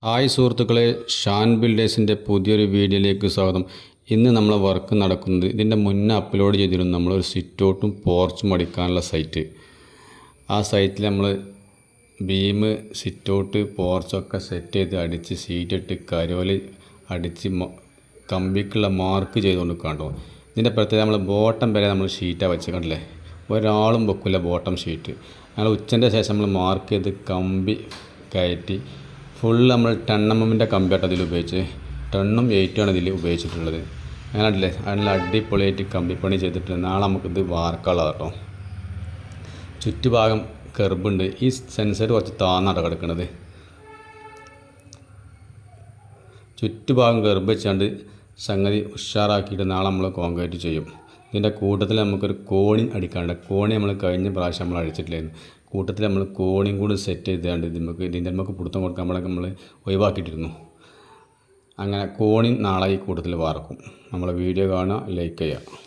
Hi സുഹൃത്തുക്കളെ, ഷാൻ ബിൽഡേഴ്സിൻ്റെ പുതിയൊരു വീഡിയോയിലേക്ക് സ്വാഗതം. ഇന്ന് നമ്മളെ വർക്ക് നടക്കുന്നത് ഇതിൻ്റെ മുന്നേ അപ്ലോഡ് ചെയ്തിരുന്നു നമ്മളൊരു സിറ്റൗട്ടും പോർച്ചും അടിക്കാനുള്ള സൈറ്റ്. ആ സൈറ്റിൽ നമ്മൾ ബീം, സിറ്റൗട്ട്, പോർച്ചൊക്കെ സെറ്റ് ചെയ്ത് അടിച്ച് ഷീറ്റിട്ട് കരോല് അടിച്ച് കമ്പിക്കുള്ള മാർക്ക് ചെയ്തുകൊണ്ട് കണ്ടോ. ഇതിൻ്റെ പ്രത്യേകത നമ്മൾ ബോട്ടം വരെ നമ്മൾ ഷീറ്റാണ് വെച്ച് കണ്ടില്ലേ, ഒരാളും വെക്കില്ല ബോട്ടം ഷീറ്റ്. ഞങ്ങൾ ഉച്ചൻ്റെ ശേഷം നമ്മൾ മാർക്ക് ചെയ്ത് കമ്പി കയറ്റി ഫുൾ നമ്മൾ 10 mm കമ്പിയായിട്ട് അതിൽ ഉപയോഗിച്ച് 10ഉം 8ഉമാണ് ഇതിൽ ഉപയോഗിച്ചിട്ടുള്ളത്. അങ്ങനെ അല്ലേ നല്ല അടിപൊളിയായിട്ട് കമ്പിപ്പണി ചെയ്തിട്ട് നാളെ നമുക്കിത് വാർക്കാനുള്ള കേട്ടോ. ചുറ്റുഭാഗം കർബുണ്ട്. ഈ സെൻസർ കുറച്ച് താന്നാണ് കിടക്കുന്നത്. ചുറ്റുഭാഗം കർബ് വെച്ചാണ്ട് സംഗതി ഉഷാറാക്കിയിട്ട് നാളെ നമ്മൾ കോൺക്രീറ്റ് ചെയ്യും. ഇതിൻ്റെ കൂട്ടത്തിൽ നമുക്കൊരു കോണി അടിക്കാനുണ്ട്. കോണി നമ്മൾ കഴിഞ്ഞ പ്രാവശ്യം നമ്മൾ അടിച്ചിട്ടില്ലായിരുന്നു. കൂട്ടത്തിൽ നമ്മൾ കോണിയും കൂടി സെറ്റ് ചെയ്താണ്ട് ഇതിൻ്റെ നമുക്ക് പിടുത്തം കൊടുക്കാൻ നമ്മൾ ഒഴിവാക്കിയിട്ടിരുന്നു. അങ്ങനെ കോണി നാളെ ഈ കൂട്ടത്തിൽ വാർക്കും. നമ്മളെ വീഡിയോ കാണുക, ലൈക്ക് ചെയ്യുക.